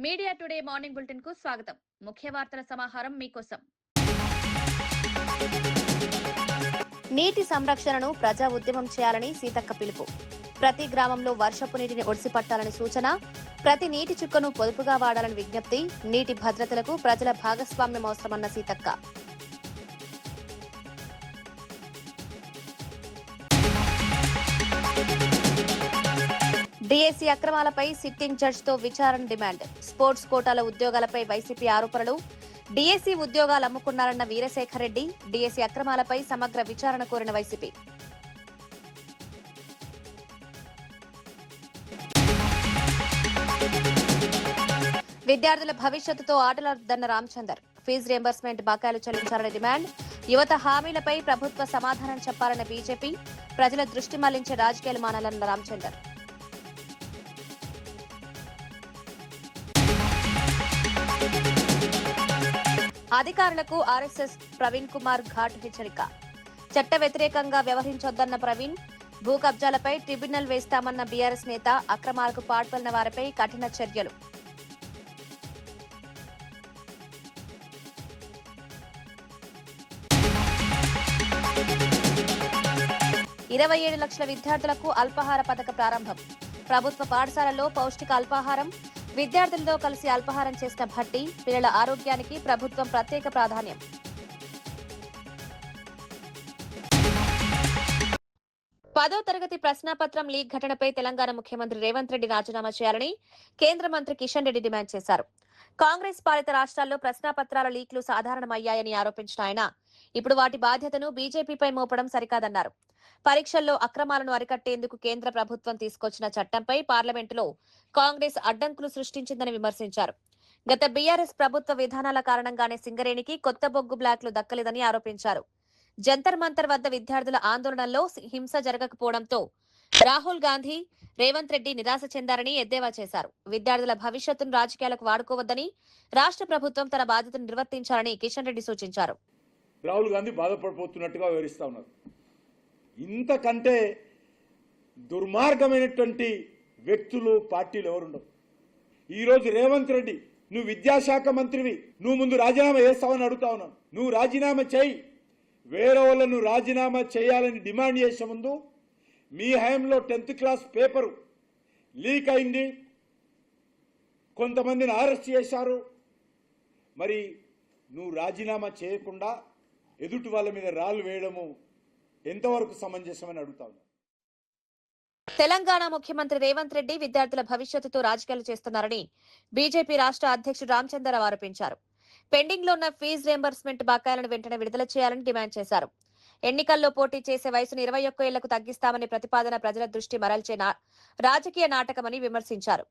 Media today morning bulletin కు స్వాగతం. ముఖ్య వార్తల సమాహారం మీకోసం. నీటి సంరక్షణను ప్రజా ఉద్యమం చేయాలని సీతక్క పిలుపు. ప్రతి గ్రామంలో వర్షపు నీటిని ఒడిసిపట్టాలని సూచన. ప్రతి నీటి చుక్కను పొదుపుగా వాడాలని విజ్ఞప్తి. నీటి భద్రతలకు ప్రజల భాగస్వామ్యం అవసరమన్న సీతక్క. డిఎస్సీ అక్రమాలపై సిట్టింగ్ జడ్జితో విచారణ డిమాండ్. స్పోర్ట్స్ కోటాల ఉద్యోగాలపై వైసీపీ ఆరోపణలు. డిఎస్సీ ఉద్యోగాలు అమ్ముకున్నారన్న వీరశేఖర్ రెడ్డి. డిఎస్సీ అక్రమాలపై సమగ్ర విచారణ కోరిన వైసీపీ. విద్యార్థుల భవిష్యత్తుతో ఆటలాడదన్న రామచందర్. ఫీజు రియంబర్స్మెంట్ బకాయిలు చెల్లించాలని డిమాండ్. యువత హామీలపై ప్రభుత్వ సమాధానం చెప్పాలన్న బీజేపీ. ప్రజల దృష్టి మళ్లించే రాజకీయాలు మానాలన్న రామచందర్. అధికారులకు ఆర్ఎస్ఎస్ ప్రవీణ్ కుమార్ ఘాట్ హెచ్చరిక. చట్ట వ్యతిరేకంగా వ్యవహరించొద్దన్న ప్రవీణ్. భూ కబ్జాలపై ట్రిబ్యునల్ వేస్తామన్న బీఆర్ఎస్ నేత. అక్రమాలకు పాల్పడిన వారిపై కఠిన చర్యలు. ఇరవై 27 లక్షల విద్యార్థులకు అల్పాహార పథక ప్రారంభం. ప్రభుత్వ పాఠశాలల్లో పౌష్టిక అల్పాహారం. విద్యార్థులతో కలిసి అల్పాహారం చేసిన భట్టి. పిల్లల ఆరోగ్యానికి ప్రభుత్వం ప్రత్యేక ప్రాధాన్యం. పదో తరగతి ప్రశ్నాపత్రం లీక్ ఘటనపై తెలంగాణ ముఖ్యమంత్రి రేవంత్ రెడ్డి రాజీనామా చేయాలని కేంద్ర మంత్రి కిషన్ రెడ్డి డిమాండ్ చేశారు. కాంగ్రెస్ పాలిత రాష్ట్రాల్లో ప్రశ్నాపత్రాల లీక్లు సాధారణమయ్యాయని ఆరోపించిన ఆయన ఇప్పుడు వాటి బాధ్యతను బీజేపీపై మోపడం సరికాదన్నారు. పరీక్షల్లో అక్రమాలను అరికట్టేందుకు కేంద్ర ప్రభుత్వం తీసుకొచ్చిన చట్టంపై పార్లమెంటులో కాంగ్రెస్ అడ్డంకులు సృష్టించిందని విమర్శించారు. గత బీఆర్ఎస్ ప్రభుత్వ విధానాల కారణంగానే సింగరేణికి కొత్త బొగ్గు బ్లాక్లు దక్కలేదని ఆరోపించారు. జంతర్ మంతర్ వద్ద విద్యార్థుల ఆందోళనల్లో హింస జరగకపోవడంతో రాహుల్ గాంధీ, రేవంత్ రెడ్డి నిరాశ చెందారని ఎద్దేవా చేశారు. విద్యార్థుల భవిష్యత్తును రాజకీయాలకు వాడుకోవద్దని, రాష్ట్ర ప్రభుత్వం తన బాధ్యతను నిర్వర్తించాలని కిషన్ రెడ్డి సూచించారు. రాహుల్ గాంధీ బాధపడిపోతున్నట్టుగా వివరిస్తా ఉన్నారు. ఇంతకంటే దుర్మార్గమైనటువంటి వ్యక్తులు పార్టీలు ఎవరుండవు. ఈరోజు రేవంత్ రెడ్డి, నువ్వు విద్యాశాఖ మంత్రివి, నువ్వు ముందు రాజీనామా చేస్తావని అడుగుతా ఉన్నాను. నువ్వు రాజీనామా చేయి. వేరే వాళ్ళను రాజీనామా చేయాలని డిమాండ్ చేసే ముందు మీ హయాంలో 10th క్లాస్ పేపరు లీక్ అయింది, కొంతమందిని అరెస్ట్ చేశారు. మరి నువ్వు రాజీనామా చేయకుండా ఎదుటి వాళ్ళ మీద రాళ్ళు వేయడము ఎంతవరకు సమంజసమని అడుగుతా ఉన్నా. తెలంగాణ ముఖ్యమంత్రి రేవంత్ రెడ్డి విద్యార్థుల భవిష్యత్తుతో రాజకీయాలు చేస్తున్నారని బీజేపీ రాష్ట్ర అధ్యక్షుడు రామచంద్రరావు ఆరోపించారు. పెండింగ్ లో ఉన్న ఫీజు రియంబర్స్మెంట్ బకాయిలను వెంటనే విడుదల చేయాలని డిమాండ్ చేశారు. ఎన్నికల్లో పోటీ చేసే వయసును 21 ఏళ్లకు తగ్గిస్తామని ప్రతిపాదన ప్రజల దృష్టి మరల్చే రాజకీయ నాటకమని విమర్శించారు.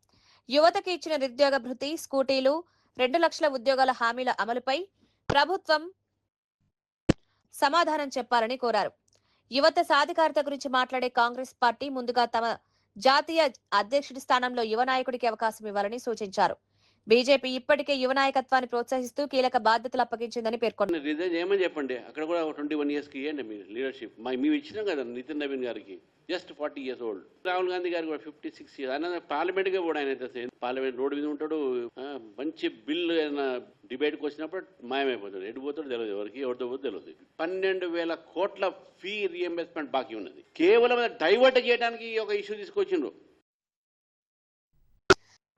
యువతకు ఇచ్చిన నిరుద్యోగ భృతి, స్కూటీలు, 2 లక్షల ఉద్యోగాల హామీల అమలుపై ప్రభుత్వం సమాధానం చెప్పాలని కోరారు. యువత సాధికారత గురించి మాట్లాడే కాంగ్రెస్ పార్టీ ముందుగా తమ జాతీయ అధ్యక్షుడి స్థానంలో యువ నాయకుడికి అవకాశం ఇవ్వాలని సూచించారు. బీజేపీ ఇప్పటికే యువ నాయకత్వాన్ని ప్రోత్సహిస్తూ కీలక బాధ్యతలు అప్పగించిందని పేర్కొన్నారు. ఏమని చెప్పండి, అక్కడ కూడా 21 years కి ఇవ్వండి మీరు లీడర్షిప్. మేము ఇచ్చినాం కదా నితిన్ నవీన్ గారికి, just 40 years old. Rahul Gandhi గారికి కూడా 56 years. ఆయన పార్లమెంట్ గా కూడా ఆయన పార్లమెంట్ రోడ్డు మీద ఉంటాడు. మంచి బిల్లు ఏదైనా డిబేట్కి వచ్చినప్పుడు మాయమైపోతాడు. ఎటు పోతాడు తెలియదు, ఎవరికి ఎవరితో పోతే తెలియదు. 12,000 కోట్ల ఫీ రియంబర్స్మెంట్ బాకీ ఉన్నది. కేవలం డైవర్ట్ చేయడానికి ఒక ఇష్యూ తీసుకొచ్చిండ్రు.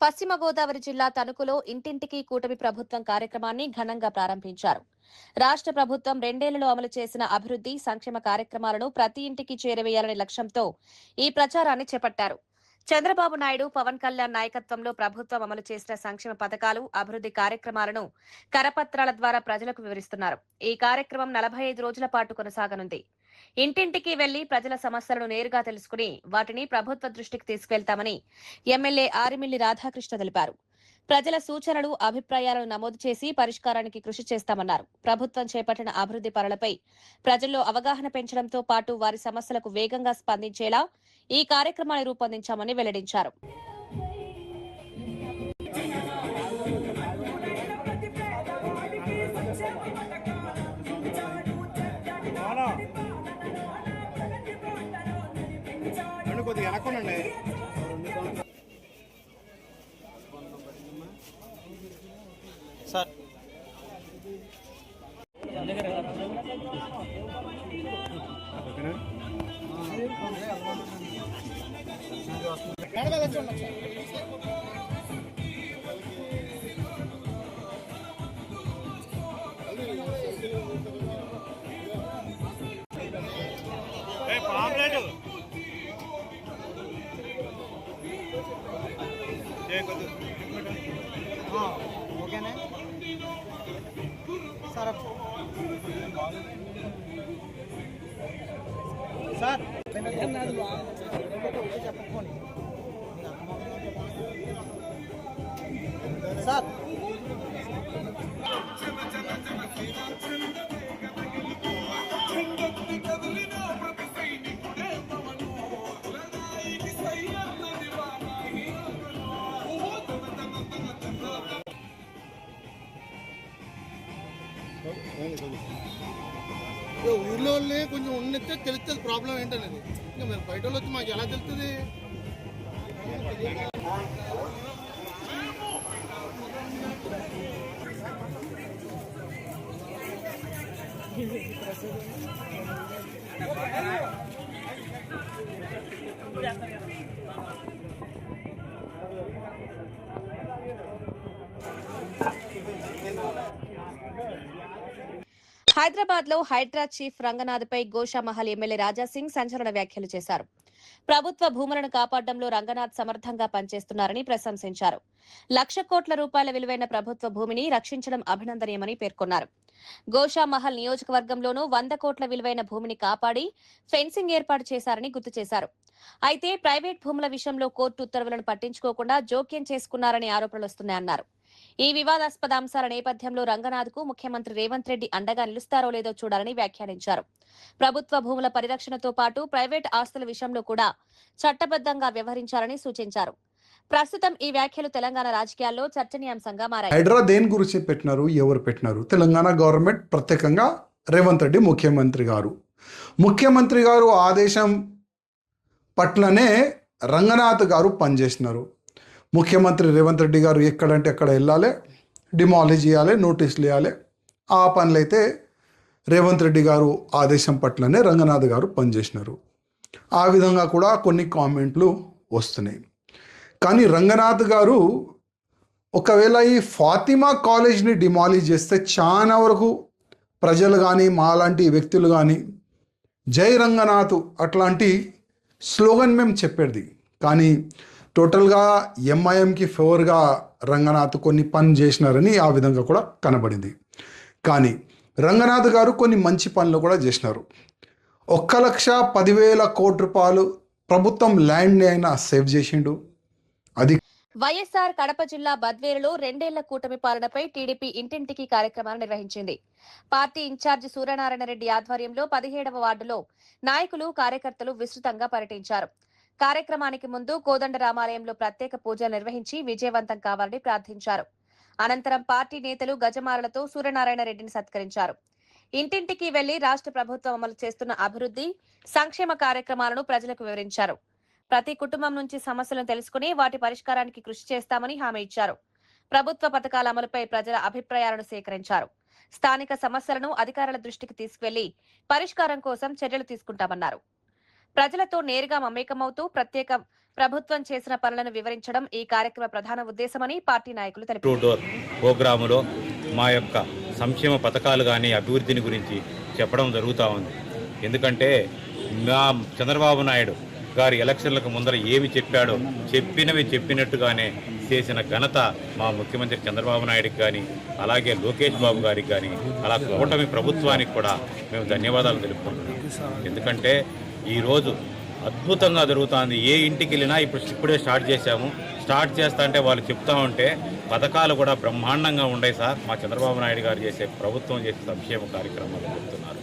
పశ్చిమ గోదావరి జిల్లా తణుకులో ఇంటింటికి కూటమి ప్రభుత్వం కార్యక్రమాన్ని ఘనంగా ప్రారంభించారు. రాష్ట్ర ప్రభుత్వం 2 ఏళ్లలో అమలు చేసిన అభివృద్ధి సంక్షేమ కార్యక్రమాలను ప్రతి ఇంటికి చేరవేయాలనే లక్ష్యంతో ఈ ప్రచారాన్ని చేపట్టారు. చంద్రబాబు నాయుడు, పవన్ కళ్యాణ్ నాయకత్వంలో ప్రభుత్వం అమలు చేసిన సంక్షేమ పథకాలు, అభివృద్ధి కార్యక్రమాలను కరపత్రాల ద్వారా ప్రజలకు వివరిస్తున్నారు. ఈ కార్యక్రమం 45 రోజుల పాటు కొనసాగనుంది. ఇంటింటికి వెళ్లి ప్రజల సమస్యలను నేరుగా తెలుసుకుని వాటిని ప్రభుత్వ దృష్టికి తీసుకెళ్తామని ఎమ్మెల్యే ఆరిమిల్లి రాధాకృష్ణ తెలిపారు. ప్రజల సూచనలు, అభిప్రాయాలను నమోదు చేసి పరిష్కారానికి కృషి చేస్తామన్నారు. ప్రభుత్వం చేపట్టిన అభివృద్ధి పనులపై ప్రజల్లో అవగాహన పెంచడంతో పాటు వారి సమస్యలకు వేగంగా స్పందించేలా ఈ కార్యక్రమాన్ని రూపొందించామని వెల్లడించారు. కొద్దిగా వెనక్కునండి. ఓకేనే సార్ సార్ చెప్పండి సార్ ఊర్లో వాళ్ళే కొంచెం ఉన్నట్టే తెలుస్తుంది ప్రాబ్లం ఏంటనేది. ఇంకా మేము బయట వాళ్ళు వచ్చి మాకు ఎలా తెలుస్తుంది? హైదరాబాద్ లో హైడ్రా చీఫ్ రంగనాథ్పై గోషామహల్ ఎమ్మెల్యే రాజాసింగ్ సంచలన వ్యాఖ్యలు చేశారు. ప్రభుత్వ భూములను కాపాడడంలో రంగనాథ్ సమర్థంగా పనిచేస్తున్నారని ప్రశంసించారు. 1,00,000 కోట్ల రూపాయల విలువైన ప్రభుత్వ భూమిని రక్షించడం అభినందనీయమని పేర్కొన్నారు. గోషామహల్ నియోజకవర్గంలోనూ 100 కోట్ల విలువైన భూమిని కాపాడి ఫెన్సింగ్ ఏర్పాటు చేశారని గుర్తు చేశారు. అయితే ప్రైవేట్ భూముల విషయంలో కోర్టు ఉత్తర్వులను పట్టించుకోకుండా జోక్యం చేసుకున్నారని ఆరోపణలు వస్తున్నాయన్నారు. ఈ వివాదాస్పద అంశాల నేపథ్యంలో రంగనాథ్ కు ముఖ్యమంత్రి రేవంత్ రెడ్డి అండగా నిలుస్తారో లేదో చూడాలని వ్యాఖ్యానించారు. ప్రభుత్వ భూముల పరిరక్షణతో పాటు ప్రైవేట్ ఆస్తుల విషయంలో కూడా చట్టబద్దంగా వ్యవహరించాలని సూచించారు. ప్రస్తుతం ఈ వ్యాఖ్యలు తెలంగాణ రాజకీయాల్లో చర్చనీయాంశంగా మారాయి. హైడ్రా దేని గురించి పెట్టినారు, ఎవరు పెట్టినారు? తెలంగాణ గవర్నమెంట్, ప్రత్యేకంగా రేవంత్ రెడ్డి ముఖ్యమంత్రి గారు ఆదేశం పట్లనే రంగనాథ్ గారు పనిచేసినారు. ముఖ్యమంత్రి రేవంత్ రెడ్డి గారు ఎక్కడంటే అక్కడ వెళ్ళాలి, డిమాలిష్ చేయాలి, నోటీసులు ఇవ్వాలి. ఆ పనులైతే రేవంత్ రెడ్డి గారు ఆదేశం పట్లనే రంగనాథ్ గారు పనిచేసినారు. ఆ విధంగా కూడా కొన్ని కామెంట్లు వస్తున్నాయి. కానీ రంగనాథ్ గారు ఒకవేళ ఈ ఫాతిమా కాలేజ్ని డిమాలిష్ చేస్తే చాలా వరకు ప్రజలు కానీ మాలాంటి వ్యక్తులు కానీ జై రంగనాథ్ అట్లాంటి స్లోగన్ మేము చెప్పేది. కానీ టోటల్గా ఎంఐఎంకి ఫేవర్గా రంగనాథ్ కొన్ని పని చేసినారని ఆ విధంగా కూడా కనబడింది. కానీ రంగనాథ్ గారు కొన్ని మంచి పనులు కూడా చేసినారు. 1,10,000 కోట్ల రూపాయలు ప్రభుత్వం ల్యాండ్ని అయినా సేవ్ చేసిండు. అది వైఎస్ఆర్ కడప జిల్లా బద్వేలులో 2 ఏళ్ల కూటమి పాలనపై టీడీపీ ఇంటింటికి కార్యక్రమాన్ని నిర్వహించింది. పార్టీ ఇన్ఛార్జి సూర్యనారాయణ రెడ్డి ఆధ్వర్యంలో 17వ వార్డులో నాయకులు, కార్యకర్తలు విస్తృతంగా పర్యటించారు. కార్యక్రమానికి ముందు కోదండ రామాలయంలో ప్రత్యేక పూజలు నిర్వహించి విజయవంతం కావాలని ప్రార్థించారు. అనంతరం పార్టీ నేతలు గజమాలలతో సూర్యనారాయణ రెడ్డిని సత్కరించారు. ఇంటింటికి వెళ్లి రాష్ట్ర ప్రభుత్వం అమలు చేస్తున్న అభివృద్ధి, సంక్షేమ కార్యక్రమాలను ప్రజలకు వివరించారు. ప్రతి కుటుంబం నుంచి సమస్యలను తెలుసుకుని వాటి పరిష్కారానికి కృషి చేస్తామని హామీ ఇచ్చారు. ప్రభుత్వ పథకాల అమలుపై ప్రజల అభిప్రాయాలను సేకరించారు. స్థానిక సమస్యలను అధికారుల దృష్టికి తీసుకువెళ్లి పరిష్కారం కోసం చర్యలు తీసుకుంటామన్నారు. ప్రజలతో నేరుగా మమేకమవుతూ ప్రత్యేక ప్రభుత్వం చేసిన పనులను వివరించడం ఈ కార్యక్రమ ప్రధాన ఉద్దేశమని పార్టీ నాయకులు తెలిపారు. డోర్ ప్రోగ్రాములో మా యొక్క సంక్షేమ పథకాలు కానీ అభివృద్ధిని గురించి చెప్పడం జరుగుతూ ఉంది. ఎందుకంటే మా చంద్రబాబు నాయుడు గారి ఎలక్షన్లకు ముందర ఏమి చెప్పాడో చెప్పినట్టుగానే చేసిన ఘనత మా ముఖ్యమంత్రి చంద్రబాబు నాయుడికి కానీ, అలాగే లోకేష్ బాబు గారికి కానీ, అలా కూటమి ప్రభుత్వానికి కూడా మేము ధన్యవాదాలు తెలుపుకుంటున్నాం. ఎందుకంటే ఈరోజు అద్భుతంగా జరుగుతుంది. ఏ ఇంటికి వెళ్ళినా ఇప్పుడే స్టార్ట్ చేశాము. స్టార్ట్ చేస్తా అంటే వాళ్ళు చెప్తా ఉంటే పథకాలు కూడా బ్రహ్మాండంగా ఉన్నాయి సార్. మా చంద్రబాబు నాయుడు గారు చేసే ప్రభుత్వం చేసే సంక్షేమ కార్యక్రమాలు చెప్తున్నారు.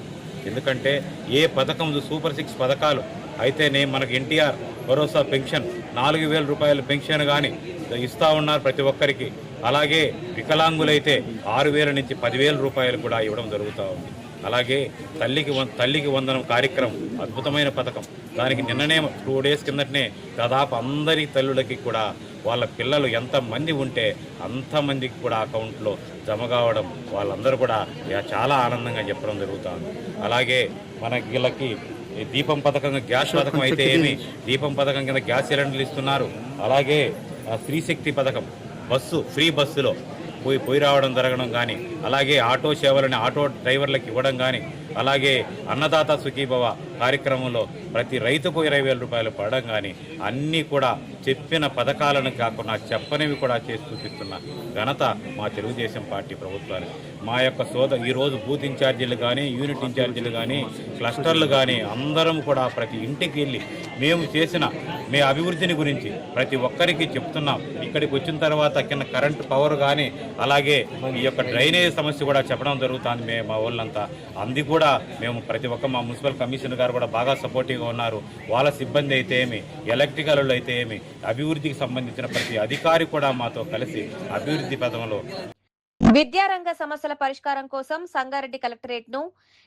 ఎందుకంటే ఏ పథకం సూపర్ 6 పథకాలు అయితేనే మనకు ఎన్టీఆర్ భరోసా పెన్షన్ 4,000 రూపాయల పెన్షన్ కానీ ఇస్తూ ఉన్నారు ప్రతి ఒక్కరికి. అలాగే వికలాంగులైతే 6,000 నుంచి 10,000 రూపాయలు కూడా ఇవ్వడం జరుగుతూ ఉంది. అలాగే తల్లికి వందనం కార్యక్రమం అద్భుతమైన పథకం. దానికి నిన్ననే 2 days కిందటనే దాదాపు అందరి తల్లులకి కూడా వాళ్ళ పిల్లలు ఎంతమంది ఉంటే అంతమందికి కూడా అకౌంట్లో జమ కావడం వాళ్ళందరూ కూడా చాలా ఆనందంగా చెప్పడం జరుగుతుంది. అలాగే మన వీళ్ళకి దీపం పథకం, గ్యాస్ పథకం అయితే ఏమి, దీపం పథకం కింద గ్యాస్ సిలిండర్లు ఇస్తున్నారు. అలాగే స్త్రీశక్తి పథకం, ఫ్రీ బస్సులో పోయి రావడం జరగడం కానీ, అలాగే ఆటో సేవలని ఆటో డ్రైవర్లకు ఇవ్వడం కానీ, అలాగే అన్నదాత సుఖీభవ కార్యక్రమంలో ప్రతి రైతుకు 20,000 రూపాయలు పడడం కానీ, అన్నీ కూడా చెప్పిన పథకాలను కాకుండా చెప్పనివి కూడా చేసి చూపిస్తున్న ఘనత మా తెలుగుదేశం పార్టీ ప్రభుత్వానికి. మా యొక్క ఈరోజు బూత్ ఇన్ఛార్జీలు కానీ, యూనిట్ ఇన్ఛార్జీలు కానీ, క్లస్టర్లు కానీ అందరం కూడా ప్రతి ఇంటికి వెళ్ళి మేము చేసిన అభివృద్ధిని గురించి ప్రతి ఒక్కరికి చెప్తున్నాం. ఇక్కడికి వచ్చిన తర్వాత కింద కరెంటు పవర్ కానీ, అలాగే ఈ యొక్క డ్రైనేజ్ సమస్య కూడా చెప్పడం జరుగుతుంది. మా వాళ్ళంతా అంది కూడా మేము ప్రతి ఒక్క మా మున్సిపల్ కమిషనర్ గారు కూడా బాగా సపోర్టివ్గా ఉన్నారు. వాళ్ళ సిబ్బంది అయితే ఏమి, ఎలక్ట్రికల్ అయితే ఏమి, అభివృద్ధికి సంబంధించిన ప్రతి అధికారి కూడా మాతో కలిసి అభివృద్ధి పథంలో. విద్యారంగ సమస్యల పరిష్కారం కోసం సంగారెడ్డి కలెక్టరేట్ ను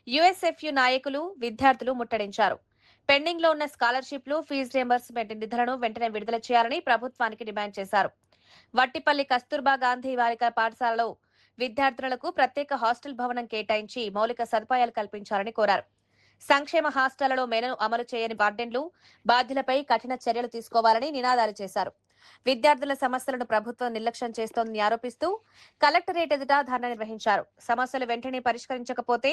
యుఎస్ఎఫ్యు నాయకులు, విద్యార్థులు ముట్టడించారు. పెండింగ్ లో ఉన్న స్కాలర్షిప్లు, ఫీజు రియంబర్స్మెంట్ నిధులను వెంటనే విడుదల చేయాలని ప్రభుత్వానికి డిమాండ్ చేశారు. వట్టిపల్లి కస్తూర్బా గాంధీ బాలికల పాఠశాలలో విద్యార్థులకు ప్రత్యేక హాస్టల్ భవనం కేటాయించి మౌలిక సదుపాయాలు కల్పించాలని కోరారు. సంక్షేమ హాస్టళ్లలో మెనూను అమలు చేయని వార్డెన్లు, బాధ్యులపై కఠిన చర్యలు తీసుకోవాలని నినాదాలు చేశారు. విద్యార్థుల సమస్యలను ప్రభుత్వం నిర్లక్ష్యం చేస్తోందని ఆరోపిస్తూ కలెక్టరేట్ ఎదుట ధర్నా నిర్వహించారు. సమస్యలు వెంటనే పరిష్కరించకపోతే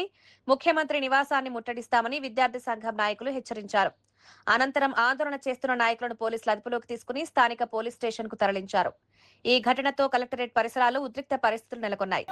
ముఖ్యమంత్రి నివాసాన్ని ముట్టడిస్తామని విద్యార్థి సంఘం నాయకులు హెచ్చరించారు. అనంతరం ఆందోళన చేస్తున్న నాయకులను పోలీసులు అదుపులోకి తీసుకుని స్థానిక పోలీస్ స్టేషన్ కు తరలించారు. ఈ ఘటనతో కలెక్టరేట్ పరిసరాలు ఉద్రిక్త పరిస్థితులు నెలకొన్నాయి.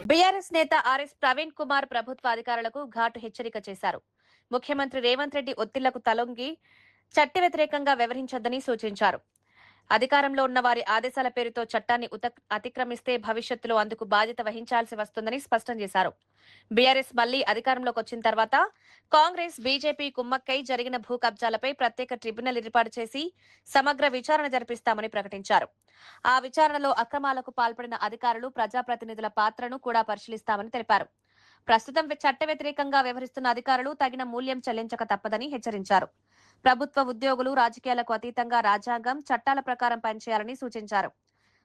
బీఆర్ఎస్ నేత ఆర్ఎస్ ప్రవీణ్ కుమార్ ప్రభుత్వ అధికారులకు ఘాటు హెచ్చరిక చేశారు. ముఖ్యమంత్రి రేవంత్ రెడ్డి ఒత్తిళ్లకు తలొంగి చట్ట వ్యతిరేకంగా వ్యవహరించొద్దని సూచించారు. అధికారంలో ఉన్న వారి ఆదేశాల పేరుతో చట్టాన్ని అతిక్రమిస్తే భవిష్యత్తులో అందుకు బాధ్యత వహించాల్సి వస్తుందని స్పష్టం చేశారు. బీఆర్ఎస్ మళ్లీ అధికారంలోకి వచ్చిన తర్వాత కాంగ్రెస్, బీజేపీ కుమ్మక్కై జరిగిన భూ కబ్జాలపై ప్రత్యేక ట్రిబ్యునల్ ఏర్పాటు చేసి సమగ్ర విచారణ జరిపిస్తామని ప్రకటించారు. ఆ విచారణలో అక్రమాలకు పాల్పడిన అధికారులు, ప్రజాప్రతినిధుల పాత్రను కూడా పరిశీలిస్తామని తెలిపారు. ప్రస్తుతం చట్ట వ్యతిరేకంగా వ్యవహరిస్తున్న అధికారులు తగిన మూల్యం చెల్లించక తప్పదని హెచ్చరించారు. ప్రభుత్వ ఉద్యోగులు రాజకీయాలకు అతీతంగా రాజ్యాంగం, చట్టాల ప్రకారం పనిచేయాలని సూచించారు.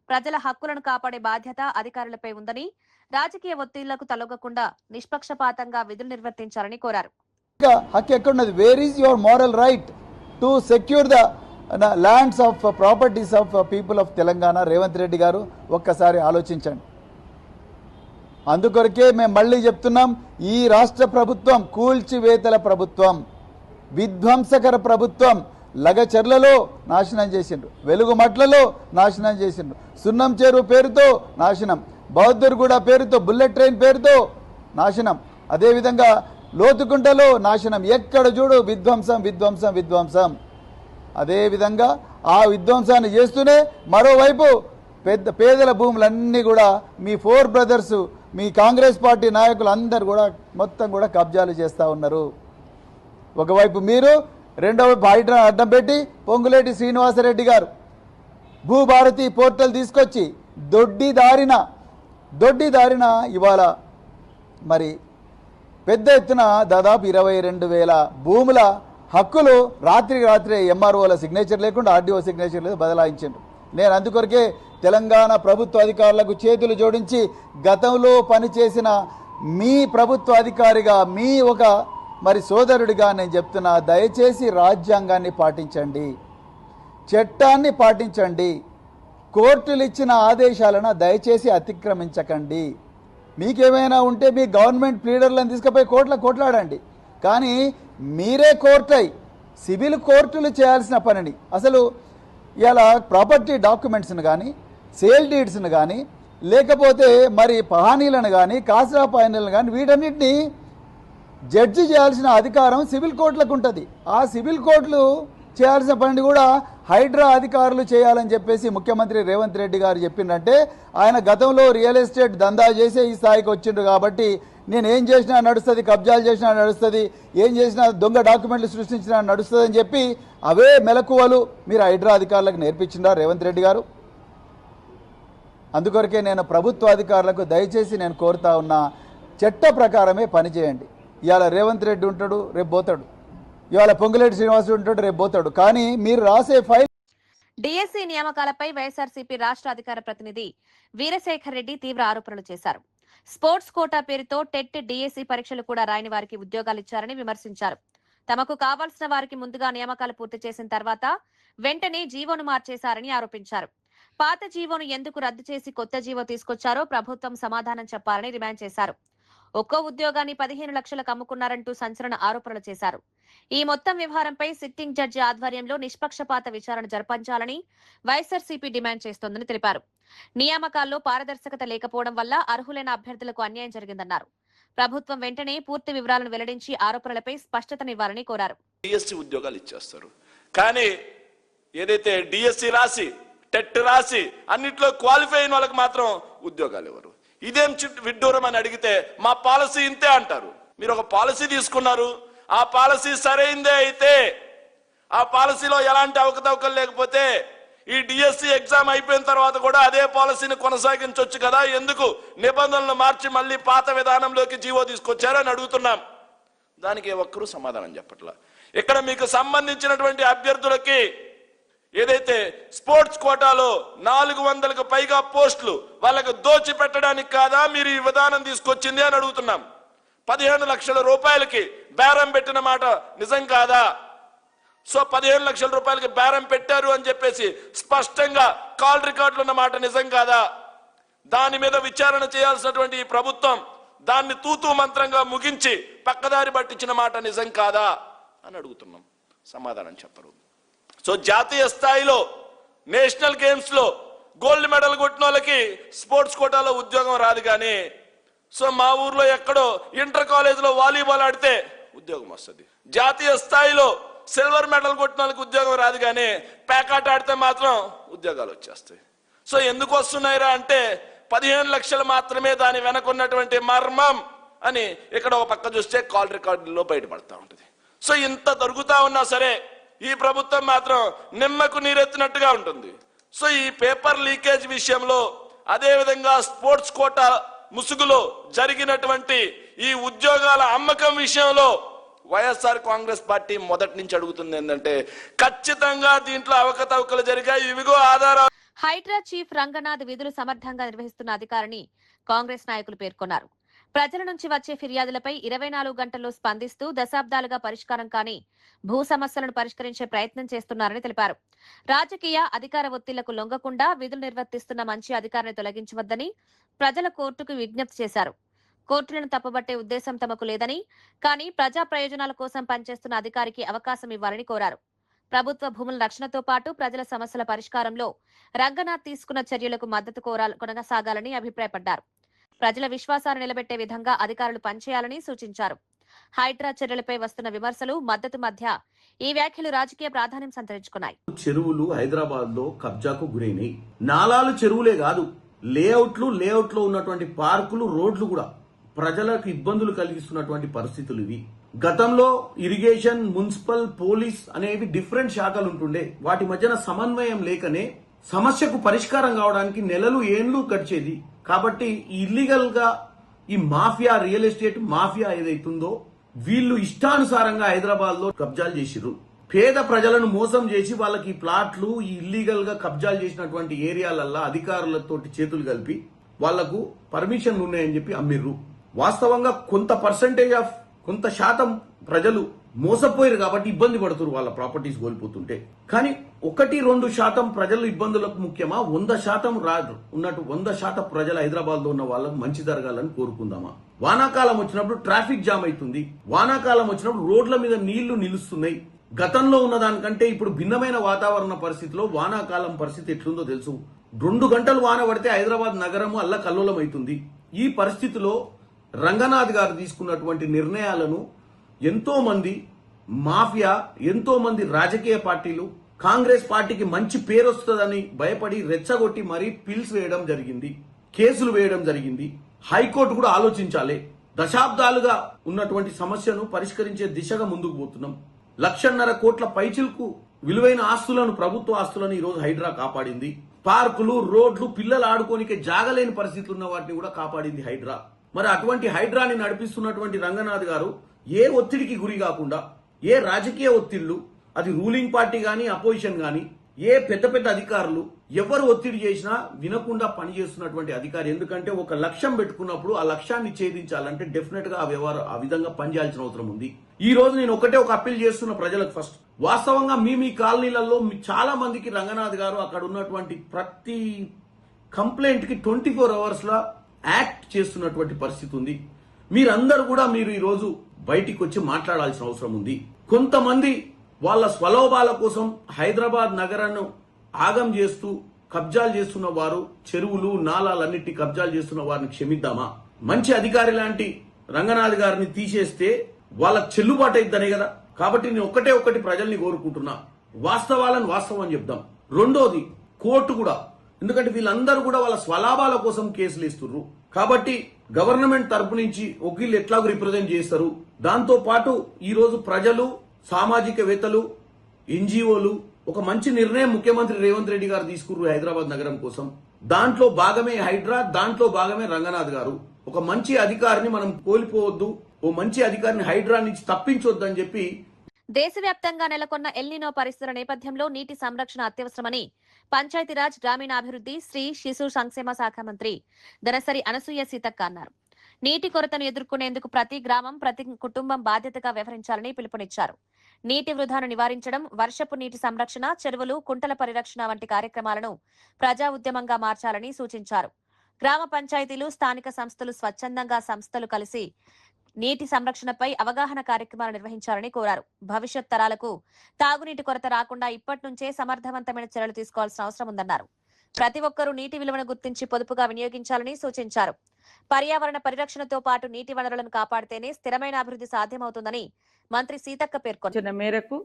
ప్రజల హక్కులను కాపాడే బాధ్యత అధికారులపై ఉందని, రాజకీయ ఒత్తిళ్లకు తలొగ్గకుండా నిష్పక్షపాతంగా విధులు నిర్వర్తించాలని కోరారు. హక్కు ఎక్కడున్నది? Where is your moral right to secure the lands of properties of people of Telangana? Revanth Reddy గారు ఒక్కసారి ఆలోచించండి. అందుకొరకే మేము మళ్ళీ చెప్తున్నాం, ఈ రాష్ట్ర ప్రభుత్వం కూల్చివేతల ప్రభుత్వం, విధ్వంసకర ప్రభుత్వం. లగచర్లలో నాశనం చేసిండ్రు, వెలుగుమట్లలో నాశనం చేసిండ్రు, సున్నం చెరువు పేరుతో నాశనం, బౌద్ధర్గూడ పేరుతో, బుల్లెట్ ట్రైన్ పేరుతో నాశనం, అదేవిధంగా లోతుకుంటలో నాశనం. ఎక్కడ చూడు విధ్వంసం, విధ్వంసం, విధ్వంసం. అదేవిధంగా ఆ విధ్వంసాన్ని చేస్తూనే మరోవైపు పేదల భూములన్నీ కూడా మీ 4 brothers, మీ కాంగ్రెస్ పార్టీ నాయకులు అందరు కూడా మొత్తం కూడా కబ్జాలు చేస్తూ ఉన్నారు. ఒకవైపు మీరు, రెండో వైపు హైడ్రా అడ్డం పెట్టి పొంగులేటి శ్రీనివాసరెడ్డి గారు భూభారతి పోర్టల్ తీసుకొచ్చి దొడ్డి దారిన ఇవాళ మరి పెద్ద ఎత్తున దాదాపు 22,000 భూముల హక్కులు రాత్రే ఎంఆర్ఓల సిగ్నేచర్ లేకుండా, ఆర్డీఓ సిగ్నేచర్ లేదు, బదలాయించారు. నేను అందుకొరకే తెలంగాణ ప్రభుత్వ అధికారులకు చేతులు జోడించి గతంలో పనిచేసిన మీ ప్రభుత్వ అధికారిగా, మీ ఒక మరి సోదరుడిగా నేను చెప్తున్నా, దయచేసి రాజ్యాంగాన్ని పాటించండి, చట్టాన్ని పాటించండి, కోర్టులు ఇచ్చిన ఆదేశాలను దయచేసి అతిక్రమించకండి. మీకేమైనా ఉంటే మీ గవర్నమెంట్ లీడర్లను తీసుకుపోయి కోట్లాడండి. కానీ మీరే కోర్టు సివిల్ కోర్టులు చేయాల్సిన పనిని, అసలు ఇలా ప్రాపర్టీ డాక్యుమెంట్స్ని కానీ, సేల్ డీడ్స్ను కానీ లేకపోతే మరి పహానీలను కానీ కాస్రా పహానీలను కానీ వీటన్నిటిని జడ్జి చేయాల్సిన అధికారం సివిల్ కోర్టులకు ఉంటుంది. ఆ సివిల్ కోర్టులు చేయాల్సిన పని కూడా హైడ్రా అధికారులు చేయాలని చెప్పేసి ముఖ్యమంత్రి రేవంత్ రెడ్డి గారు చెప్పిందంటే ఆయన గతంలో రియల్ ఎస్టేట్ దందా చేసే ఈ స్థాయికి వచ్చిండ్రు కాబట్టి నేను ఏం చేసినా నడుస్తుంది, కబ్జాలు చేసినా నడుస్తుంది, ఏం చేసినా దొంగ డాక్యుమెంట్లు సృష్టించినా నడుస్తుంది అని చెప్పి అవే మెలకువలు మీరు హైడ్రా అధికారులకు నేర్పించిందా రేవంత్ రెడ్డి గారు? అందుకొరకే నేను ప్రభుత్వ అధికారులకు దయచేసి నేను కోరుతా ఉన్నా, చట్ట ప్రకారమే పనిచేయండి. ఇవాళ రేవంత్ రెడ్డి ఉంటాడు, రేపు పోతాడు. ఇవాళ పొంగులేటి శ్రీనివాసుడు ఉంటాడు, రేపు పోతాడు. కానీ మీరు రాసే ఫైల్ డిఎస్సీ నియామకాలపై వైఎస్ఆర్సీపీ రాష్ట్ర అధికార ప్రతినిధి వీరశేఖర్ రెడ్డి తీవ్ర ఆరోపణలు చేశారు. స్పోర్ట్స్ కోటా పేరుతో టెట్, డిఎస్సీ పరీక్షలు కూడా రాయని వారికి ఉద్యోగాలు ఇచ్చారని విమర్శించారు. తమకు కావాల్సిన వారికి ముందుగా నియామకాలు పూర్తి చేసిన తర్వాత వెంటనే జీవోను మార్చేశారని ఆరోపించారు. పాత జీవోను ఎందుకు రద్దు చేసి కొత్త జీవో తీసుకొచ్చారో ప్రభుత్వం సమాధానం చెప్పాలని డిమాండ్ చేశారు. ఒక్కో ఉద్యోగాన్ని 15 లక్షలకు అమ్ముకున్నారంటూ సంచలన ఆరోపణలు చేశారు. ఈ మొత్తం వ్యవహారంపై సిట్టింగ్ జడ్జి ఆధ్వర్యంలో నిష్పక్షపాత విచారణ జరిపించాలని వైఎస్ఆర్సీపీ డిమాండ్ చేస్తోందని తెలిపారు. నియామకాల్లో పారదర్శకత లేకపోవడం వల్ల అర్హులైన అభ్యర్థులకు అన్యాయం జరిగిందన్నారు. ప్రభుత్వం వెంటనే పూర్తి వివరాలను వెల్లడించి ఆరోపణలపై స్పష్టతనివ్వాలని కోరారు. డిఎస్సి ఉద్యోగాలు ఇచ్చేస్తారు, కానీ ఏదైతే డిఎస్సి రాసి టెట్ రాసి అన్నిట్లో క్వాలిఫై అయిన వాళ్ళకి మాత్రం ఉద్యోగాలు ఇవ్వరు. ఇదేం విడ్డూరం అని అడిగితే మా పాలసీ ఇంతే అంటారు. మీరు ఒక పాలసీ తీసుకున్నారు, ఆ పాలసీ సరైందే అయితే, ఆ పాలసీలో ఎలాంటి అవకతవకలు లేకపోతే ఈ డిఎస్సి ఎగ్జామ్ అయిపోయిన తర్వాత కూడా అదే పాలసీని కొనసాగించవచ్చు కదా, ఎందుకు నిబంధనలు మార్చి మళ్ళీ పాత విధానంలోకి జీవో తీసుకొచ్చారని అడుగుతున్నాం. దానికి ఒక్కరూ సమాధానం చెప్పట్లా. ఇక్కడ మీకు సంబంధించినటువంటి అభ్యర్థులకి ఏదైతే స్పోర్ట్స్ కోటాలో 400కు పైగా పోస్టులు వాళ్ళకు దోచి పెట్టడానికి కాదా మీరు ఈ విధానం తీసుకొచ్చింది అని అడుగుతున్నాం. 15 లక్షల రూపాయలకి బేరం పెట్టిన మాట నిజం కాదా? సో 15 లక్షల రూపాయలకి బేరం పెట్టారు అని చెప్పేసి స్పష్టంగా కాల్ రికార్డులు ఉన్న మాట నిజం కాదా? దాని మీద విచారణ చేయాల్సినటువంటి ఈ ప్రభుత్వం దాన్ని తూతూ మంత్రంగా ముగించి పక్కదారి పట్టించిన మాట నిజం కాదా అని అడుగుతున్నాం. సమాధానం చెప్పరు. సో జాతీయ స్థాయిలో నేషనల్ గేమ్స్ లో గోల్డ్ మెడల్ కొట్టిన వాళ్ళకి స్పోర్ట్స్ కోటాలో ఉద్యోగం రాదు, కానీ సో మా ఊర్లో ఎక్కడో ఇంటర్ కాలేజీలో వాలీబాల్ ఆడితే ఉద్యోగం వస్తుంది. జాతీయ స్థాయిలో సిల్వర్ మెడల్ కొట్టిన వాళ్ళకి ఉద్యోగం రాదు, కానీ పేకాట ఆడితే మాత్రం ఉద్యోగాలు వచ్చేస్తాయి. సో ఎందుకు వస్తున్నాయిరా అంటే 15 లక్షలు మాత్రమే దాని వెనకున్నటువంటి మర్మం అని ఇక్కడ ఒక పక్క చూస్తే కాల్ రికార్డుల్లో బయటపడతా ఉంటుంది. సో ఇంత దొరుకుతా ఉన్నా సరే ఈ ప్రభుత్వం మాత్రం నిమ్మకు నీరెత్తినట్టుగా ఉంటుంది. సో ఈ పేపర్ లీకేజ్ విషయంలో, అదేవిధంగా స్పోర్ట్స్ కోటా ముసుగులో జరిగినటువంటి ఈ ఉద్యోగాల అమ్మకం విషయంలో వైఎస్ఆర్ కాంగ్రెస్ పార్టీ మొదటి నుంచి అడుగుతుంది ఏంటంటే ఖచ్చితంగా దీంట్లో అవకతవకలు జరిగాయి, ఇవిగో ఆధారాలు. హైడ్రా చీఫ్ రంగనాథ్ విధులు సమర్థంగా నిర్వహిస్తున్న అధికారిని కాంగ్రెస్ నాయకులు పేర్కొన్నారు. ప్రజల నుంచి వచ్చే ఫిర్యాదులపై 24 గంటల్లో స్పందిస్తూ దశాబ్దాలుగా పరిష్కారం కాని భూ సమస్యలను పరిష్కరించే ప్రయత్నం చేస్తున్నారని తెలిపారు. రాజకీయ అధికార ఒత్తిళ్లకు లొంగకుండా విధులు నిర్వర్తిస్తున్న మంచి అధికారిని తొలగించవద్దని ప్రజల కోర్టుకు విజ్ఞప్తి చేశారు. కోర్టులను తప్పుబట్టే ఉద్దేశం తమకు లేదని, కానీ ప్రజా ప్రయోజనాల కోసం పనిచేస్తున్న అధికారికి అవకాశం ఇవ్వాలని కోరారు. ప్రభుత్వ భూముల రక్షణతో పాటు ప్రజల సమస్యల పరిష్కారంలో రంగనాథ్ తీసుకున్న చర్యలకు మద్దతు కొనసాగాలని అభిప్రాయపడ్డారు. ప్రజల విశ్వాసాన్ని నిలబెట్టే విధంగా అధికారులు పనిచేయాలని సూచించారు. హైడ్రా చర్యలపై వస్తున్న విమర్శలు, మద్దతు మధ్య ఈ వ్యాఖ్యలు రాజకీయ ప్రాధాన్యం సంతరించుకున్నాయి. చెరువులు హైదరాబాద్ లో కబ్జాకు గురైనాయి. నాలాలు చెరువులే కాదు, లేఅవుట్ లో ఉన్నటువంటి పార్కులు, రోడ్లు కూడా ప్రజలకు ఇబ్బందులు కలిగిస్తున్నటువంటి పరిస్థితులు ఇవి. గతంలో ఇరిగేషన్, మున్సిపల్, పోలీస్ అనేవి డిఫరెంట్ శాఖలు ఉంటుండే. వాటి మధ్యన సమన్వయం లేకనే సమస్యకు పరిష్కారం కావడానికి నెలలు, ఏండ్లు గడిచేది. కాబట్టి ఇల్లీగల్ గా ఈ మాఫియా, రియల్ ఎస్టేట్ మాఫియా ఏదైతుందో వీళ్ళు ఇష్టానుసారంగా హైదరాబాద్ లో కబ్జాలు చేసిర్రు. పేద ప్రజలను మోసం చేసి వాళ్ళకి ప్లాట్లు, ఈ ఇల్లీగల్ గా కబ్జాలు చేసినటువంటి ఏరియాలల్లా అధికారులతో చేతులు కలిపి వాళ్లకు పర్మిషన్లు ఉన్నాయని చెప్పి అమ్మిర్రు. వాస్తవంగా కొంత శాతం ప్రజలు మోసపోయారు కాబట్టి ఇబ్బంది పడుతున్నారు, వాళ్ళ ప్రాపర్టీస్ కోల్పోతుంటే. కానీ 1-2% ప్రజలు ఇబ్బందులకు ముఖ్యమా? 100% ఉన్నట్టు 100% ప్రజలు హైదరాబాద్ లో ఉన్న వాళ్ళకు మంచి జరగాలని కోరుకుందామా? వానాకాలం వచ్చినప్పుడు ట్రాఫిక్ జామ్ అవుతుంది, వానాకాలం వచ్చినప్పుడు రోడ్ల మీద నీళ్లు నిలుస్తున్నాయి. గతంలో ఉన్న దానికంటే ఇప్పుడు భిన్నమైన వాతావరణ పరిస్థితిలో వానాకాలం పరిస్థితి ఎట్లుందో తెలుసు. 2 గంటలు వాన పడితే హైదరాబాద్ నగరము అల్లకల్లోలం అవుతుంది. ఈ పరిస్థితిలో రంగనాథ్ గారు తీసుకున్నటువంటి నిర్ణయాలను ఎంతో మంది మాఫియా, ఎంతో మంది రాజకీయ పార్టీలు కాంగ్రెస్ పార్టీకి మంచి పేరు వస్తుందని భయపడి రెచ్చగొట్టి మరీ పిల్స్ వేయడం జరిగింది, కేసులు వేయడం జరిగింది. హైకోర్టు కూడా ఆలోచించాలి. దశాబ్దాలుగా ఉన్నటువంటి సమస్యను పరిష్కరించే దిశగా ముందుకు పోతున్నాం. 1.5 కోట్ల పైచిలకు విలువైన ఆస్తులను, ప్రభుత్వ ఆస్తులను ఈ రోజు హైడ్రా కాపాడింది. పార్కులు, రోడ్లు, పిల్లలు ఆడుకోనికే జాగలేని పరిస్థితులు ఉన్న వాటిని కూడా కాపాడింది హైడ్రా. మరి అటువంటి హైడ్రాని నడిపిస్తున్నటువంటి రంగనాథ్ గారు ఏ ఒత్తిడికి గురి కాకుండా, ఏ రాజకీయ ఒత్తిళ్లు, అది రూలింగ్ పార్టీ గాని అపోజిషన్ గాని, ఏ పెద్ద పెద్ద అధికారులు ఎవరు ఒత్తిడి చేసినా వినకుండా పనిచేస్తున్నటువంటి అధికారి. ఎందుకంటే ఒక లక్ష్యం పెట్టుకున్నప్పుడు ఆ లక్ష్యాన్ని ఛేదించాలంటే డెఫినెట్ గా ఆ విధంగా పనిచేయాల్సిన అవసరం ఉంది. ఈ రోజు నేను ఒకటే ఒక అప్పీల్ చేస్తున్న ప్రజలకు, ఫస్ట్ వాస్తవంగా మీ కాలనీలలో చాలా మందికి రంగనాథ్ గారు అక్కడ ఉన్నటువంటి ప్రతి కంప్లైంట్ కి 24 hours లా యాక్ట్ చేస్తున్నటువంటి పరిస్థితి ఉంది. మీరందరూ కూడా ఈ రోజు బయటికి వచ్చి మాట్లాడాల్సిన అవసరం ఉంది. కొంతమంది వాళ్ళ స్వలోభాల కోసం హైదరాబాద్ నగరాన్ని ఆగం చేస్తూ కబ్జాలు చేస్తున్న వారు, చెరువులు, నాలాలన్నిటి కబ్జాలు చేస్తున్న వారిని క్షమిద్దామా? మంచి అధికారి లాంటి రంగనాథ్ గారిని తీసేస్తే వాళ్ళకి చెల్లుబాటు అయిద్దనే కదా. కాబట్టి నేను ఒకటి ప్రజల్ని కోరుకుంటున్నా, వాస్తవాలను వాస్తవం చెప్దాం. రెండోది కోర్టు కూడా, ఎందుకంటే వీళ్ళందరూ కూడా వాళ్ళ స్వలాభాల కోసం కేసులు ఇస్తున్నారు. కాబట్టి గవర్నమెంట్ తరపు నుంచి వకీలు ఎట్లాగూ రిప్రజెంట్ చేస్తారు. దాంతో పాటు ఈ రోజు ప్రజలు, సామాజికవేత్తలు, ఎన్జిఓలు ఒక మంచి నిర్ణయం ముఖ్యమంత్రి రేవంత్ రెడ్డి గారు తీసుకున్నారు హైదరాబాద్ నగరం కోసం. దాంట్లో భాగమే హైడ్రా, దాంట్లో భాగమే రంగనాథ్ గారు. ఒక మంచి అధికారిని మనం కోల్పోవద్దు, ఓ మంచి అధికారిని హైడ్రా నుంచి తప్పించొద్దు అని చెప్పి. దేశవ్యాప్తంగా నెలకొన్న ఎల్నినో పరిస్థితుల నేపథ్యంలో నీటి సంరక్షణ అత్యవసరమని పంచాయతీరాజ్, గ్రామీణాభివృద్ధి, స్త్రీ శిశు సంక్షేమ శాఖ మంత్రి దనసరి అనసూయ సీతక్క అన్నారు. నీటి కొరతను ఎదుర్కొనేందుకు ప్రతి గ్రామం, ప్రతి కుటుంబం బాధ్యతగా వ్యవహరించాలని పిలుపునిచ్చారు. నీటి వృధాను నివారించడం, వర్షపు నీటి సంరక్షణ, చెరువులు, కుంటల పరిరక్షణ వంటి కార్యక్రమాలను ప్రజా ఉద్యమంగా మార్చాలని సూచించారు. గ్రామ పంచాయతీలు, స్థానిక సంస్థలు, స్వచ్ఛందంగా సంస్థలు కలిసి నీటి సంరక్షణపై అవగాహన కార్యక్రమాలు నిర్వహించాలని కోరారు. భవిష్యత్ తరాలకు తాగునీటి కొరత రాకుండా ఇప్పటి నుంచే సమర్థవంతమైన చర్యలు తీసుకోవాల్సిన అవసరం ఉందన్నారు. ప్రతి ఒక్కరూ నీటి విలువను గుర్తించి పొదుపుగా వినియోగించాలని సూచించారు. పర్యావరణ పరిరక్షణతో పాటు నీటి వనరులను కాపాడితేనే స్థిరమైన అభివృద్ధి సాధ్యమవుతుందని మంత్రి సీతక్క పేర్కొన్నారు. మేరకు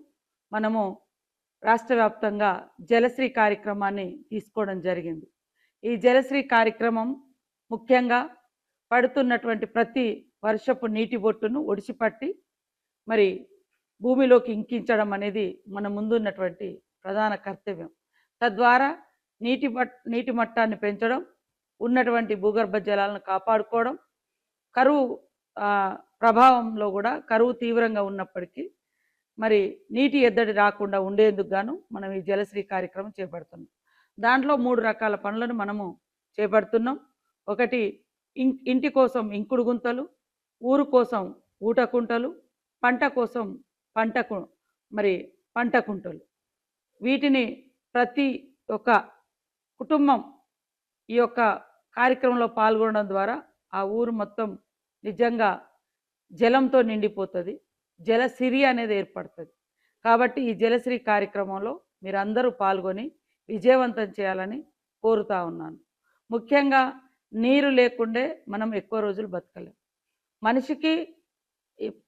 మనము రాష్ట్ర వ్యాప్తంగా జలశ్రీ కార్యక్రమాన్ని తీసుకోవడం జరిగింది. ఈ జలశ్రీ కార్యక్రమం ముఖ్యంగా పడుతున్నటువంటి ప్రతి వర్షపు నీటి బొట్టును ఒడిసిపట్టి మరి భూమిలోకి ఇంకించడం అనేది మన ముందున్నటువంటి ప్రధాన కర్తవ్యం. తద్వారా నీటి మట్టాన్ని పెంచడం, ఉన్నటువంటి భూగర్భ జలాలను కాపాడుకోవడం, కరువు ప్రభావంలో కూడా కరువు తీవ్రంగా ఉన్నప్పటికీ మరి నీటి ఎద్దడి రాకుండా ఉండేందుకు గాను మనం ఈ జలశ్రీ కార్యక్రమం చేపడుతున్నాం. దాంట్లో 3 రకాల పనులను మనము చేపడుతున్నాం. ఒకటి ఇంటి కోసం ఇంకుడు గుంతలు, ఊరు కోసం ఊట కుంటలు, పంట కోసం పంట కుంటలు. వీటిని ప్రతి ఒక్క కుటుంబం ఈ యొక్క కార్యక్రమంలో పాల్గొనడం ద్వారా ఆ ఊరు మొత్తం నిజంగా జలంతో నిండిపోతుంది, జలసిరి అనేది ఏర్పడుతుంది. కాబట్టి ఈ జలశ్రీ కార్యక్రమంలో మీరందరూ పాల్గొని విజయవంతం చేయాలని కోరుతా ఉన్నాను. ముఖ్యంగా నీరు లేకుండే మనం ఎక్కువ రోజులు బతకలేం. మనిషికి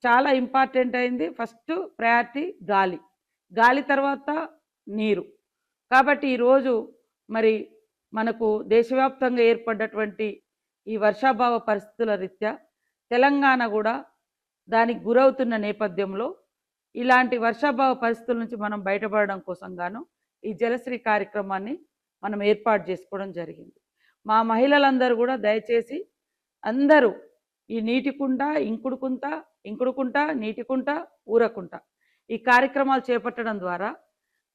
చాలా ఇంపార్టెంట్ అయింది, ఫస్ట్ ప్రయారిటీ గాలి తర్వాత నీరు. కాబట్టి ఈరోజు మరి మనకు దేశవ్యాప్తంగా ఏర్పడ్డటువంటి ఈ వర్షాభావ పరిస్థితుల రీత్యా తెలంగాణ కూడా దానికి గురవుతున్న నేపథ్యంలో ఇలాంటి వర్షాభావ పరిస్థితుల నుంచి మనం బయటపడడం కోసం గాను ఈ జలశ్రీ కార్యక్రమాన్ని మనం ఏర్పాటు చేసుకోవడం జరిగింది. మా మహిళలందరూ కూడా దయచేసి అందరూ ఈ నీటికుంట, ఇంకుడుకుంట, నీటికుంట, ఊరకుంట ఈ కార్యక్రమాలు చేపట్టడం ద్వారా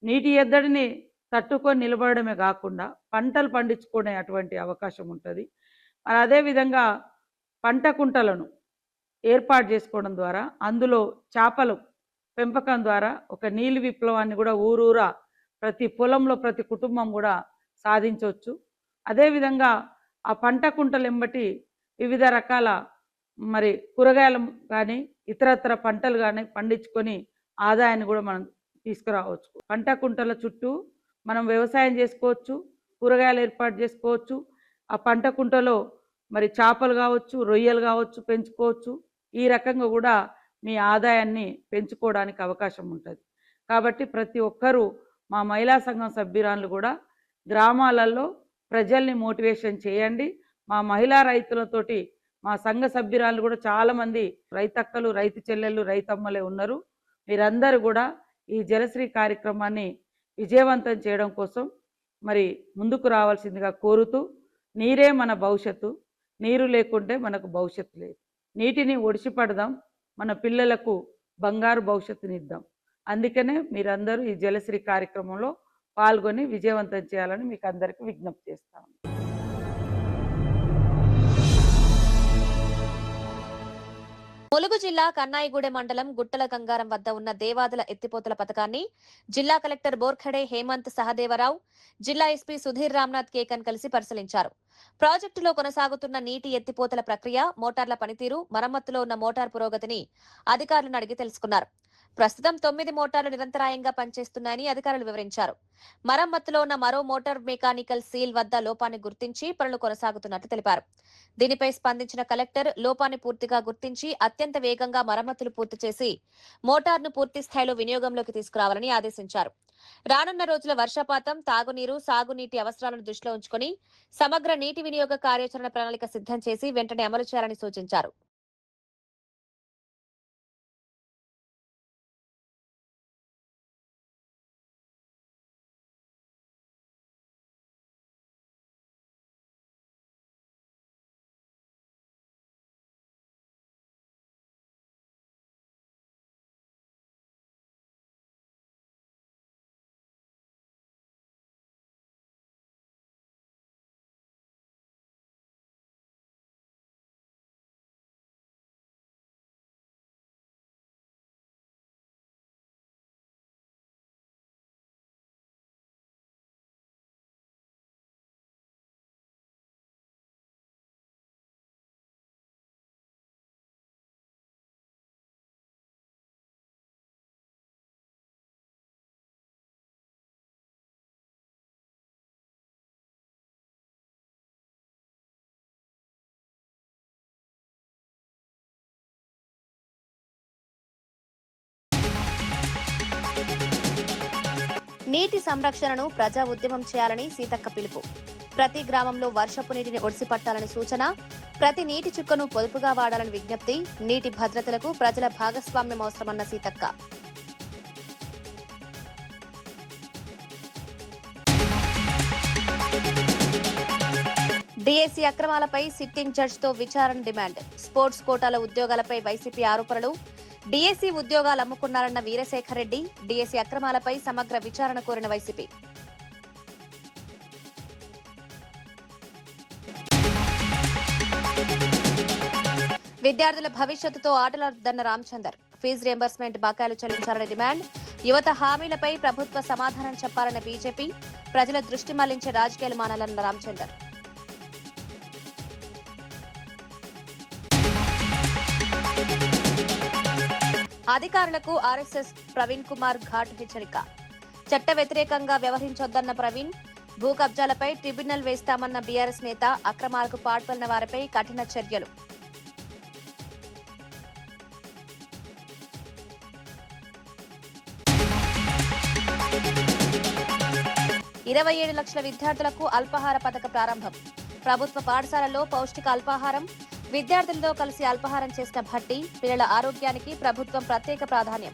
నీటి ఎద్దడిని తట్టుకొని నిలబడమే కాకుండా పంటలు పండించుకునే అటువంటి అవకాశం ఉంటుంది. మరి అదేవిధంగా పంట కుంటలను ఏర్పాటు చేసుకోవడం ద్వారా అందులో చేపలు పెంపకం ద్వారా ఒక నీలి విప్లవాన్ని కూడా ఊరూరా ప్రతి పొలంలో ప్రతి కుటుంబం కూడా సాధించవచ్చు. అదేవిధంగా ఆ పంట కుంటలు ఎంబటి వివిధ రకాల మరి కూరగాయలు కానీ ఇతరత్ర పంటలు కానీ పండించుకొని ఆదాయాన్ని కూడా మనం తీసుకురావచ్చు. పంట కుంటల చుట్టూ మనం వ్యవసాయం చేసుకోవచ్చు, కూరగాయలు ఏర్పాటు చేసుకోవచ్చు. ఆ పంట కుంటలో మరి చేపలు కావచ్చు, రొయ్యలు కావచ్చు పెంచుకోవచ్చు. ఈ రకంగా కూడా మీ ఆదాయాన్ని పెంచుకోవడానికి అవకాశం ఉంటుంది. కాబట్టి ప్రతి ఒక్కరూ మా మహిళా సంఘం సభ్యురాలు కూడా గ్రామాలలో ప్రజల్ని మోటివేషన్ చేయండి. మా మహిళా రైతులతోటి మా సంఘ సభ్యురాలు కూడా చాలామంది రైతక్కలు, రైతు చెల్లెళ్ళు, రైతమ్మలే ఉన్నారు. మీరందరూ కూడా ఈ జలశ్రీ కార్యక్రమాన్ని విజయవంతం చేయడం కోసం మరి ముందుకు రావాల్సిందిగా కోరుతూ, నీరే మన భవిష్యత్తు, నీరు లేకుంటే మనకు భవిష్యత్తు లేదు. నీటిని ఒడిసిపడదాం, మన పిల్లలకు బంగారు భవిష్యత్తునిద్దాం. అందుకనే మీరందరూ ఈ జలశ్రీ కార్యక్రమంలో పాల్గొని విజయవంతం చేయాలని మీకు అందరికీ విజ్ఞప్తి చేస్తాను. ములుగు జిల్లా కన్నాయిగూడెం మండలం గుట్టల గంగారం వద్ద ఉన్న దేవాదుల ఎత్తిపోతల పథకాన్ని జిల్లా కలెక్టర్ బోర్ఖడే హేమంత్ సహదేవరావు, జిల్లా ఎస్పీ సుధీర్ రామ్నాథ్ కేకన్ కలిసి పరిశీలించారు. ప్రాజెక్టులో కొనసాగుతున్న నీటి ఎత్తిపోతల ప్రక్రియ, మోటార్ల పనితీరు, మరమ్మతులో ఉన్న మోటార్ పురోగతిని అధికారులను అడిగి తెలుసుకున్నారు. ప్రస్తుతం 9 మోటార్లు నిరంతరాయంగా పనిచేస్తున్నాయని అధికారులు వివరించారు. మరమ్మతులో ఉన్న మరో మోటార్ మెకానికల్ సీల్ వద్ద లోపాన్ని గుర్తించి పనులు కొనసాగుతున్నట్లు తెలిపారు. దీనిపై స్పందించిన కలెక్టర్ లోపాన్ని పూర్తిగా గుర్తించి అత్యంత వేగంగా మరమ్మతులు పూర్తి చేసి మోటార్ను పూర్తి స్థాయిలో వినియోగంలోకి తీసుకురావాలని ఆదేశించారు. రానున్న రోజుల వర్షపాతం, తాగునీరు, సాగునీటి అవసరాలను దృష్టిలో ఉంచుకుని సమగ్ర నీటి వినియోగ కార్యాచరణ ప్రణాళిక సిద్ధం చేసి వెంటనే అమలు చేయాలని సూచించారు. నీటి సంరక్షణను ప్రజా ఉద్యమం చేయాలని సీతక్క పిలుపు. ప్రతి గ్రామంలో వర్షపు నీటిని ఒడిసిపట్టాలని సూచన. ప్రతి నీటి చుక్కను పొదుపుగా వాడాలని విజ్ఞప్తి. నీటి భద్రతలకు ప్రజల భాగస్వామ్యం అవసరమన్న సీతక్క. డీఏసీ అక్రమాలపై సిట్టింగ్ జడ్జితో విచారణ డిమాండ్. స్పోర్ట్స్ కోటాల ఉద్యోగాలపై వైసీపీ ఆరోపణలు. డీఏసీ ఉద్యోగాలు అమ్ముకున్నారన్న వీరశేఖర్ రెడ్డి. డీఏసీ అక్రమాలపై సమగ్ర విచారణ కోరిన వైసీపీ. విద్యార్థుల భవిష్యత్తుతో ఆటలాడదన్న రామచందర్. ఫీజు రియంబర్స్మెంట్ బకాయిలు చెల్లించాలని డిమాండ్. యువత హామీలపై ప్రభుత్వ సమాధానం చెప్పాలన్న బీజేపీ. ప్రజల దృష్టి మళ్లించే రాజకీయాలు మానాలన్న రామచందర్. అధికారులకు ఆర్ఎస్ఎస్ ప్రవీణ్ కుమార్ ఘాట్ హెచ్చరిక. చట్ట వ్యతిరేకంగా వ్యవహరించొద్దన్న ప్రవీణ్. భూ కబ్జాలపై ట్రిబ్యునల్ వేస్తామన్న బీఆర్ఎస్ నేత. అక్రమాలకు పాల్పడిన వారిపై కఠిన చర్యలు. $27 లక్షల విద్యార్థులకు అల్పాహార పథక ప్రారంభం. ప్రభుత్వ పాఠశాలల్లో పౌష్టిక అల్పాహారం. విద్యార్థులతో కలిసి అల్పాహారం చేసిన భట్టి. పిల్లల ఆరోగ్యానికి ప్రభుత్వం ప్రత్యేక ప్రాధాన్యం.